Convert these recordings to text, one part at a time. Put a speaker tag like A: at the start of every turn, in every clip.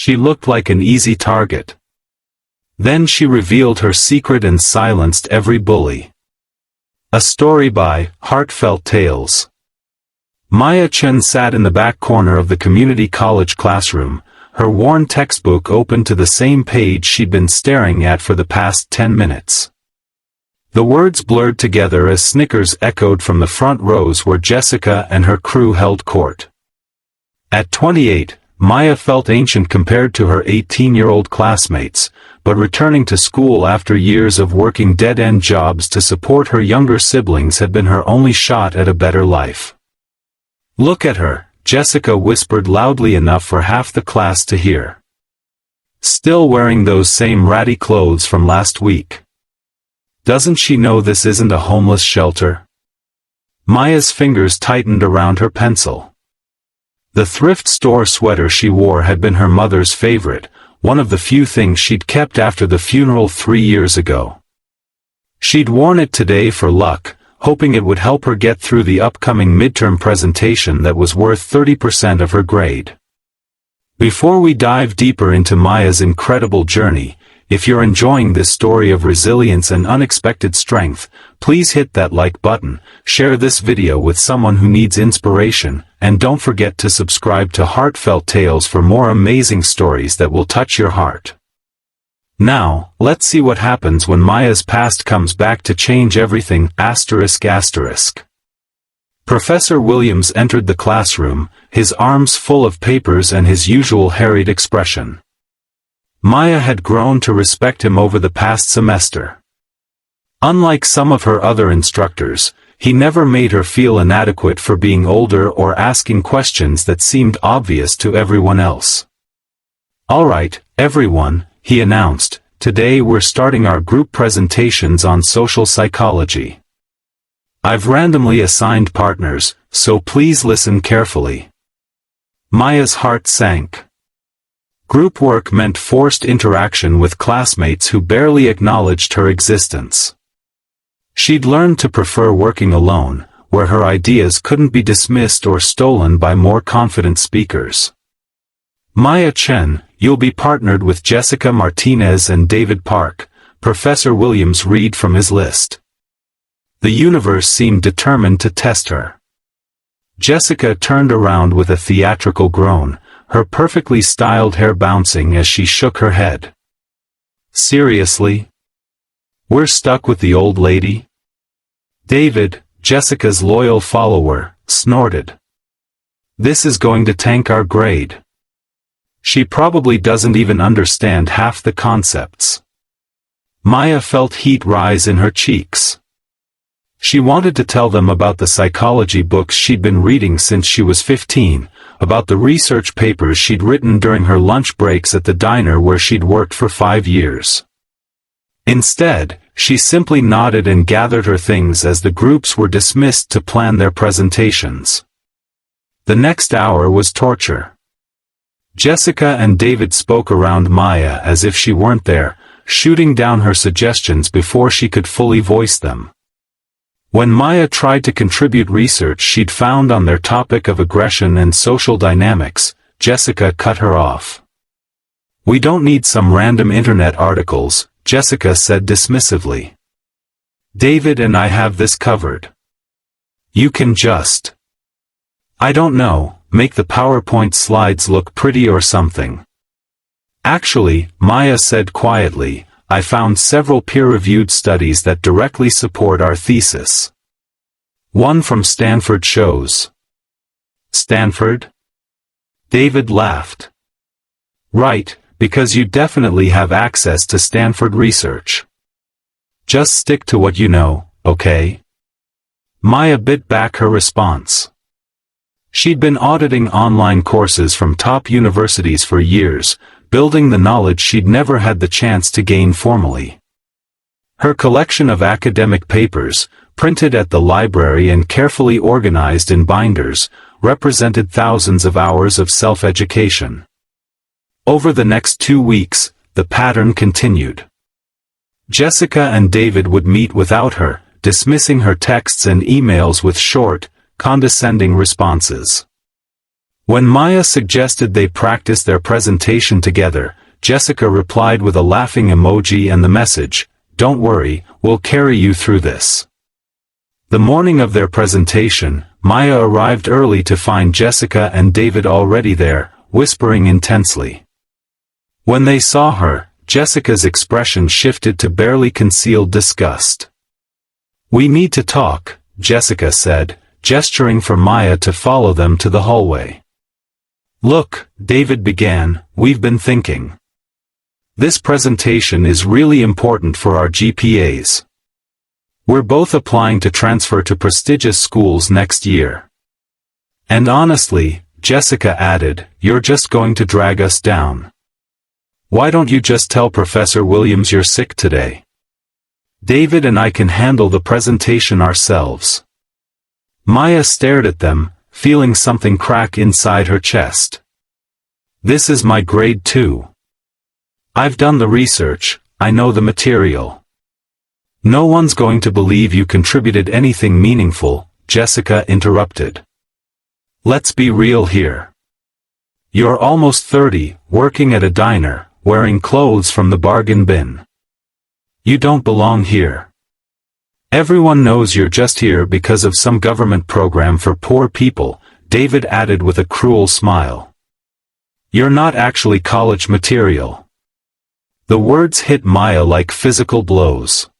A: She looked like an easy target. Then she revealed her secret and silenced every bully. A story by Heartfelt Tales. Maya Chen sat in the back corner of the community college classroom, her worn textbook open to the same page she'd been staring at for the past 10 minutes. The words blurred together as snickers echoed from the front rows where Jessica and her crew held court. At 28, Maya felt ancient compared to her 18-year-old classmates, but returning to school after years of working dead-end jobs to support her younger siblings had been her only shot at a better life. "Look at her," Jessica whispered loudly enough for half the class to hear. "Still wearing those same ratty clothes from last week. Doesn't she know this isn't a homeless shelter?" Maya's fingers tightened around her pencil. The thrift store sweater she wore had been her mother's favorite, one of the few things she'd kept after the funeral 3 years ago. She'd worn it today for luck, hoping it would help her get through the upcoming midterm presentation that was worth 30% of her grade. Before we dive deeper into Maya's incredible journey, if you're enjoying this story of resilience and unexpected strength, please hit that like button, share this video with someone who needs inspiration, and don't forget to subscribe to Heartfelt Tales for more amazing stories that will touch your heart. Now, let's see what happens when Maya's past comes back to change everything. Professor Williams entered the classroom, his arms full of papers and his usual harried expression. Maya had grown to respect him over the past semester. Unlike some of her other instructors, he never made her feel inadequate for being older or asking questions that seemed obvious to everyone else. "All right, everyone," he announced, "today we're starting our group presentations on social psychology. I've randomly assigned partners, so please listen carefully." Maya's heart sank. Group work meant forced interaction with classmates who barely acknowledged her existence. She'd learned to prefer working alone, where her ideas couldn't be dismissed or stolen by more confident speakers. "Maya Chen, you'll be partnered with Jessica Martinez and David Park," Professor Williams read from his list. The universe seemed determined to test her. Jessica turned around with a theatrical groan, her perfectly styled hair bouncing as she shook her head. "Seriously? We're stuck with the old lady?" David, Jessica's loyal follower, snorted. "This is going to tank our grade. She probably doesn't even understand half the concepts." Maya felt heat rise in her cheeks. She wanted to tell them about the psychology books she'd been reading since she was 15, about the research papers she'd written during her lunch breaks at the diner where she'd worked for 5 years. Instead, she simply nodded and gathered her things as the groups were dismissed to plan their presentations. The next hour was torture. Jessica and David spoke around Maya as if she weren't there, shooting down her suggestions before she could fully voice them. When Maya tried to contribute research she'd found on their topic of aggression and social dynamics, Jessica cut her off. "We don't need some random internet articles," Jessica said dismissively. "David and I have this covered. You can just, I don't know, make the PowerPoint slides look pretty or something." "Actually," Maya said quietly, "I found several peer-reviewed studies that directly support our thesis. One from Stanford shows." "Stanford?" David laughed. "Right, because you definitely have access to Stanford research. Just stick to what you know, okay?" Maya bit back her response. She'd been auditing online courses from top universities for years, building the knowledge she'd never had the chance to gain formally. Her collection of academic papers, printed at the library and carefully organized in binders, represented thousands of hours of self-education. Over the next 2 weeks, the pattern continued. Jessica and David would meet without her, dismissing her texts and emails with short, condescending responses. When Maya suggested they practice their presentation together, Jessica replied with a laughing emoji and the message, "Don't worry, we'll carry you through this." The morning of their presentation, Maya arrived early to find Jessica and David already there, whispering intensely. When they saw her, Jessica's expression shifted to barely concealed disgust. "We need to talk," Jessica said, gesturing for Maya to follow them to the hallway. "Look," David began, "we've been thinking. This presentation is really important for our GPAs. We're both applying to transfer to prestigious schools next year. And honestly," Jessica added, "you're just going to drag us down. Why don't you just tell Professor Williams you're sick today? David and I can handle the presentation ourselves." Maya stared at them, feeling something crack inside her chest. "This is my grade 2. I've done the research, I know the material. No one's going to believe you contributed anything meaningful," Jessica interrupted. "Let's be real here. You're almost 30, working at a diner, wearing clothes from the bargain bin. You don't belong here. Everyone knows you're just here because of some government program for poor people," David added with a cruel smile. "You're not actually college material." The words hit Maya like physical blows.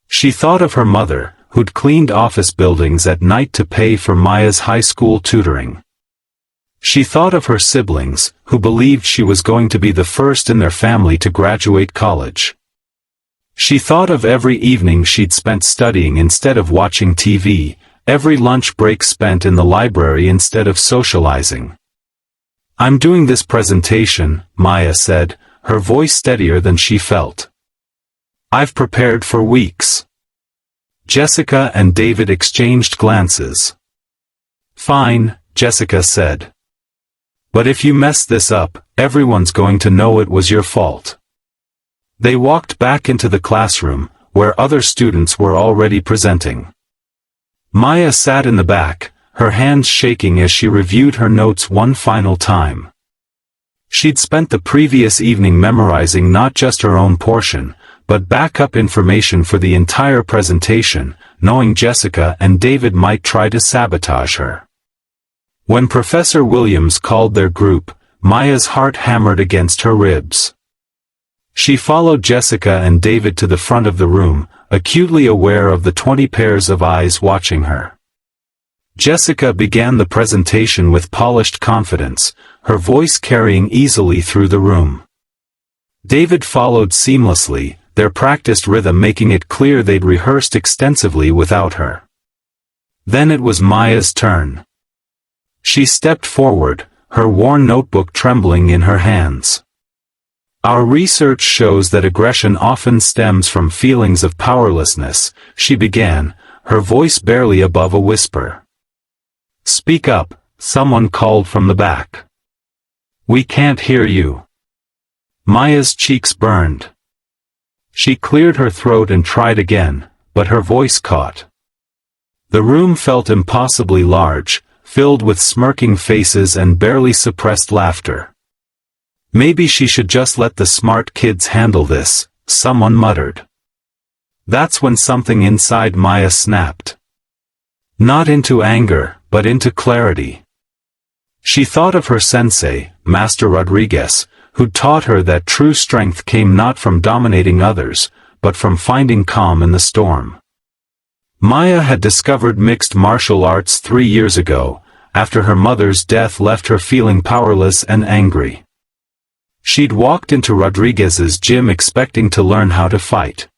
A: She thought of her mother, who'd cleaned office buildings at night to pay for Maya's high school tutoring. She thought of her siblings, who believed she was going to be the first in their family to graduate college. She thought of every evening she'd spent studying instead of watching TV, every lunch break spent in the library instead of socializing. "I'm doing this presentation," Maya said, her voice steadier than she felt. "I've prepared for weeks." Jessica and David exchanged glances. "Fine," Jessica said. "But if you mess this up, everyone's going to know it was your fault." They walked back into the classroom, where other students were already presenting. Maya sat in the back, her hands shaking as she reviewed her notes one final time. She'd spent the previous evening memorizing not just her own portion, but backup information for the entire presentation, knowing Jessica and David might try to sabotage her. When Professor Williams called their group, Maya's heart hammered against her ribs. She followed Jessica and David to the front of the room, acutely aware of the 20 pairs of eyes watching her. Jessica began the presentation with polished confidence, her voice carrying easily through the room. David followed seamlessly, their practiced rhythm making it clear they'd rehearsed extensively without her. Then it was Maya's turn. She stepped forward, her worn notebook trembling in her hands. "Our research shows that aggression often stems from feelings of powerlessness," she began, her voice barely above a whisper. "Speak up," someone called from the back. "We can't hear you." Maya's cheeks burned. She cleared her throat and tried again, but her voice caught. The room felt impossibly large, filled with smirking faces and barely suppressed laughter. "Maybe she should just let the smart kids handle this," someone muttered. That's when something inside Maya snapped. Not into anger, but into clarity. She thought of her sensei, Master Rodriguez, who'd taught her that true strength came not from dominating others, but from finding calm in the storm. Maya had discovered mixed martial arts 3 years ago, after her mother's death left her feeling powerless and angry. She'd walked into Rodriguez's gym expecting to learn how to fight.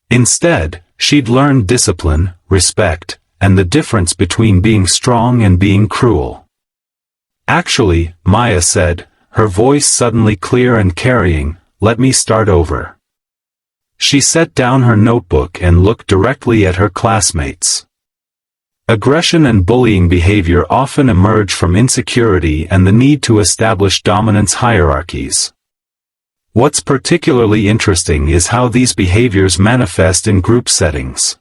A: Instead, she'd learned discipline, respect, and the difference between being strong and being cruel. "Actually," Maya said, her voice suddenly clear and carrying, "let me start over." She set down her notebook and looked directly at her classmates. Aggression and bullying behavior often emerge from insecurity and the need to establish dominance hierarchies. What's particularly interesting is how these behaviors manifest in group settings.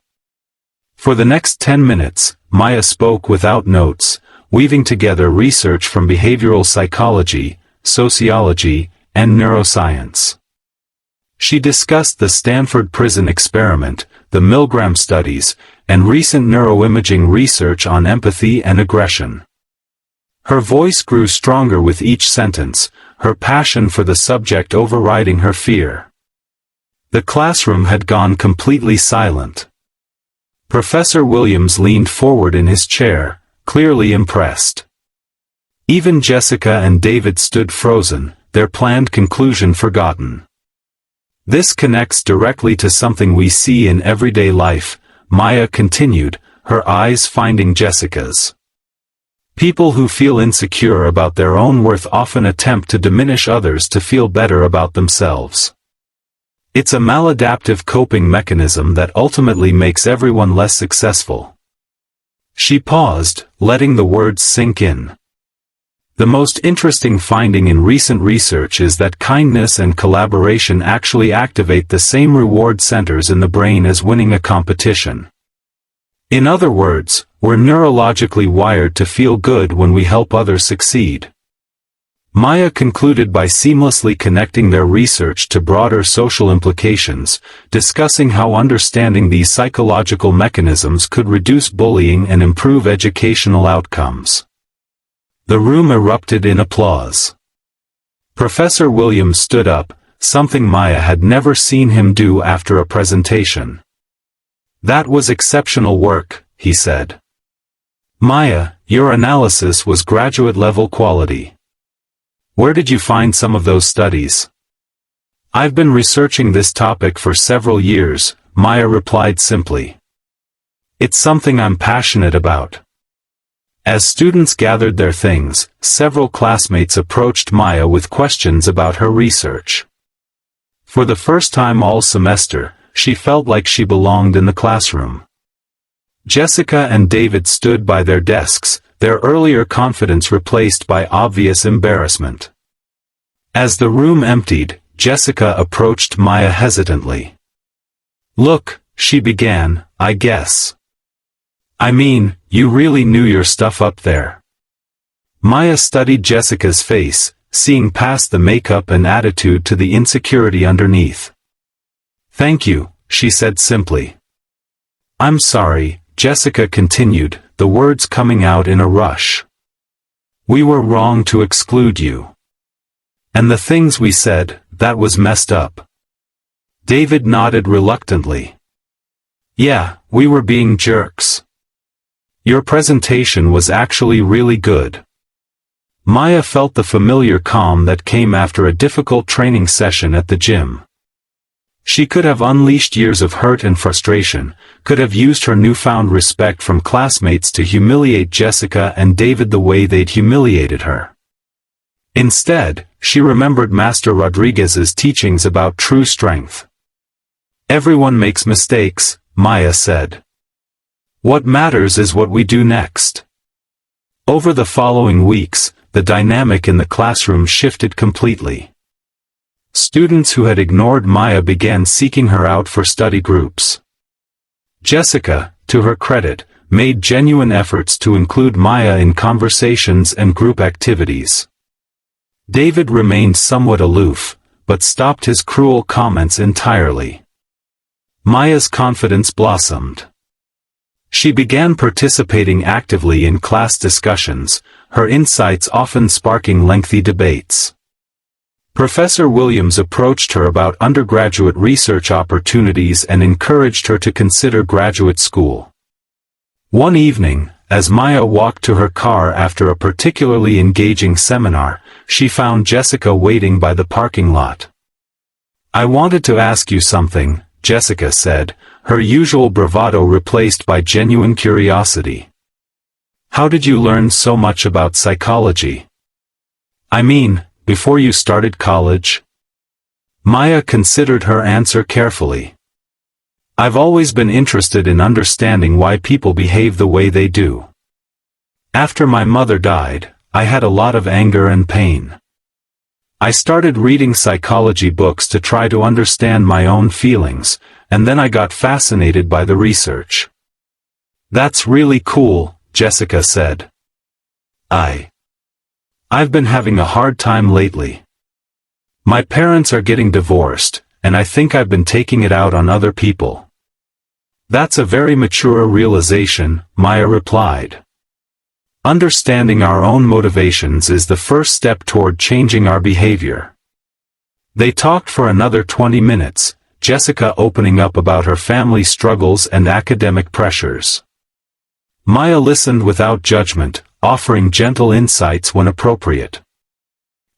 A: For the next 10 minutes, Maya spoke without notes, weaving together research from behavioral psychology, sociology, and neuroscience. She discussed the Stanford Prison Experiment, the Milgram studies, and recent neuroimaging research on empathy and aggression. Her voice grew stronger with each sentence, her passion for the subject overriding her fear. The classroom had gone completely silent. Professor Williams leaned forward in his chair, clearly impressed. Even Jessica and David stood frozen, their planned conclusion forgotten. This connects directly to something we see in everyday life, Maya continued, her eyes finding Jessica's. People who feel insecure about their own worth often attempt to diminish others to feel better about themselves. It's a maladaptive coping mechanism that ultimately makes everyone less successful. She paused, letting the words sink in. The most interesting finding in recent research is that kindness and collaboration actually activate the same reward centers in the brain as winning a competition. In other words, we're neurologically wired to feel good when we help others succeed. Maya concluded by seamlessly connecting their research to broader social implications, discussing how understanding these psychological mechanisms could reduce bullying and improve educational outcomes. The room erupted in applause. Professor Williams stood up, something Maya had never seen him do after a presentation. "That was exceptional work," he said. "Maya, your analysis was graduate-level quality. Where did you find some of those studies?" "I've been researching this topic for several years," Maya replied simply. "It's something I'm passionate about." As students gathered their things, several classmates approached Maya with questions about her research. For the first time all semester, she felt like she belonged in the classroom. Jessica and David stood by their desks, their earlier confidence replaced by obvious embarrassment. As the room emptied, Jessica approached Maya hesitantly. "Look," she began, "I guess. I mean, you really knew your stuff up there." Maya studied Jessica's face, seeing past the makeup and attitude to the insecurity underneath. "Thank you," she said simply. "I'm sorry," Jessica continued, the words coming out in a rush. "We were wrong to exclude you. And the things we said, that was messed up." David nodded reluctantly. "Yeah, we were being jerks. Your presentation was actually really good." Maya felt the familiar calm that came after a difficult training session at the gym. She could have unleashed years of hurt and frustration, could have used her newfound respect from classmates to humiliate Jessica and David the way they'd humiliated her. Instead, she remembered Master Rodriguez's teachings about true strength. "Everyone makes mistakes," Maya said. "What matters is what we do next." Over the following weeks, the dynamic in the classroom shifted completely. Students who had ignored Maya began seeking her out for study groups. Jessica, to her credit, made genuine efforts to include Maya in conversations and group activities. David remained somewhat aloof, but stopped his cruel comments entirely. Maya's confidence blossomed. She began participating actively in class discussions, her insights often sparking lengthy debates. Professor Williams approached her about undergraduate research opportunities and encouraged her to consider graduate school. One evening, as Maya walked to her car after a particularly engaging seminar, she found Jessica waiting by the parking lot. "I wanted to ask you something," Jessica said, her usual bravado replaced by genuine curiosity. "How did you learn so much about psychology? I mean, before you started college?" Maya considered her answer carefully. "I've always been interested in understanding why people behave the way they do. After my mother died, I had a lot of anger and pain. I started reading psychology books to try to understand my own feelings, and then I got fascinated by the research." "That's really cool," Jessica said. I've been having a hard time lately. My parents are getting divorced, and I think I've been taking it out on other people. That's a very mature realization, Maya replied. Understanding our own motivations is the first step toward changing our behavior. They talked for another 20 minutes, Jessica opening up about her family struggles and academic pressures. Maya listened without judgment, offering gentle insights when appropriate.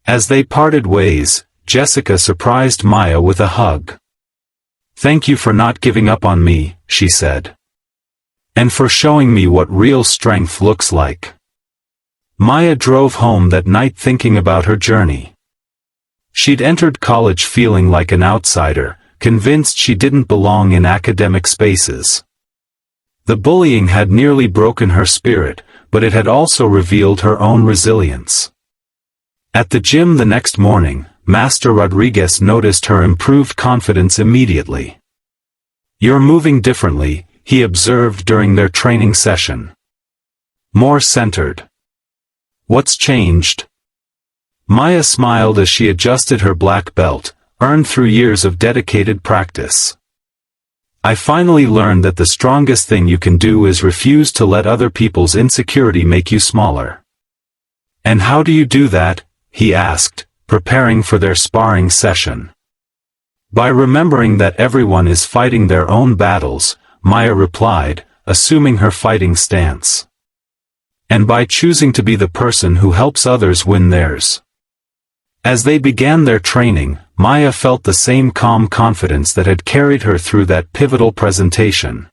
A: As they parted ways, Jessica surprised Maya with a hug. "Thank you for not giving up on me," she said. "And for showing me what real strength looks like." Maya drove home that night thinking about her journey. She'd entered college feeling like an outsider, convinced she didn't belong in academic spaces. The bullying had nearly broken her spirit, but it had also revealed her own resilience. At the gym the next morning, Master Rodriguez noticed her improved confidence immediately. "You're moving differently," he observed during their training session. "More centered." "What's changed?" Maya smiled as she adjusted her black belt, earned through years of dedicated practice. "I finally learned that the strongest thing you can do is refuse to let other people's insecurity make you smaller." "And how do you do that?" he asked, preparing for their sparring session. "By remembering that everyone is fighting their own battles," Maya replied, assuming her fighting stance. "And by choosing to be the person who helps others win theirs." As they began their training, Maya felt the same calm confidence that had carried her through that pivotal presentation.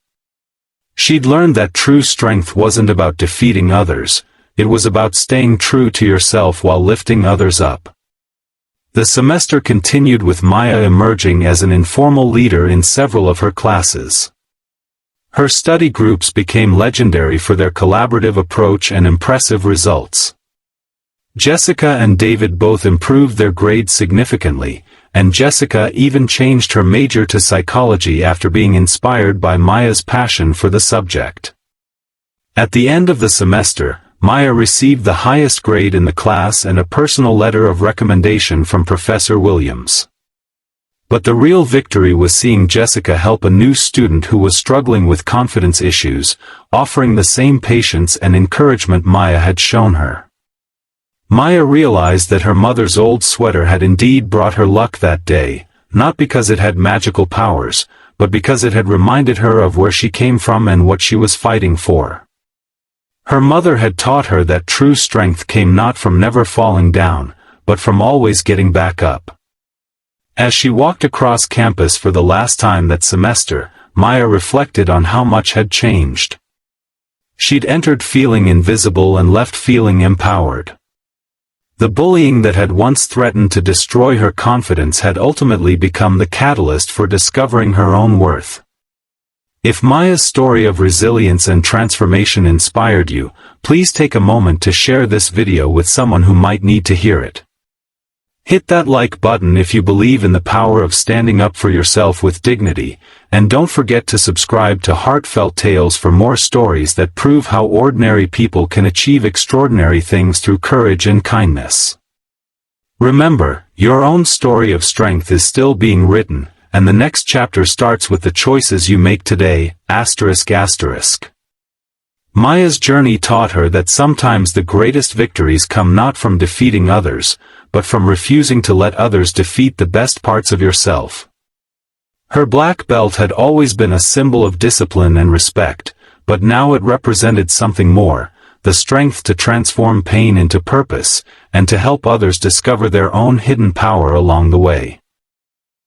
A: She'd learned that true strength wasn't about defeating others, it was about staying true to yourself while lifting others up. The semester continued with Maya emerging as an informal leader in several of her classes. Her study groups became legendary for their collaborative approach and impressive results. Jessica and David both improved their grades significantly, and Jessica even changed her major to psychology after being inspired by Maya's passion for the subject. At the end of the semester, Maya received the highest grade in the class and a personal letter of recommendation from Professor Williams. But the real victory was seeing Jessica help a new student who was struggling with confidence issues, offering the same patience and encouragement Maya had shown her. Maya realized that her mother's old sweater had indeed brought her luck that day, not because it had magical powers, but because it had reminded her of where she came from and what she was fighting for. Her mother had taught her that true strength came not from never falling down, but from always getting back up. As she walked across campus for the last time that semester, Maya reflected on how much had changed. She'd entered feeling invisible and left feeling empowered. The bullying that had once threatened to destroy her confidence had ultimately become the catalyst for discovering her own worth. If Maya's story of resilience and transformation inspired you, please take a moment to share this video with someone who might need to hear it. Hit that like button if you believe in the power of standing up for yourself with dignity, and don't forget to subscribe to Heartfelt Tales for more stories that prove how ordinary people can achieve extraordinary things through courage and kindness. Remember, your own story of strength is still being written, and the next chapter starts with the choices you make today, ***. Maya's journey taught her that sometimes the greatest victories come not from defeating others, but from refusing to let others defeat the best parts of yourself. Her black belt had always been a symbol of discipline and respect, but now it represented something more, the strength to transform pain into purpose, and to help others discover their own hidden power along the way.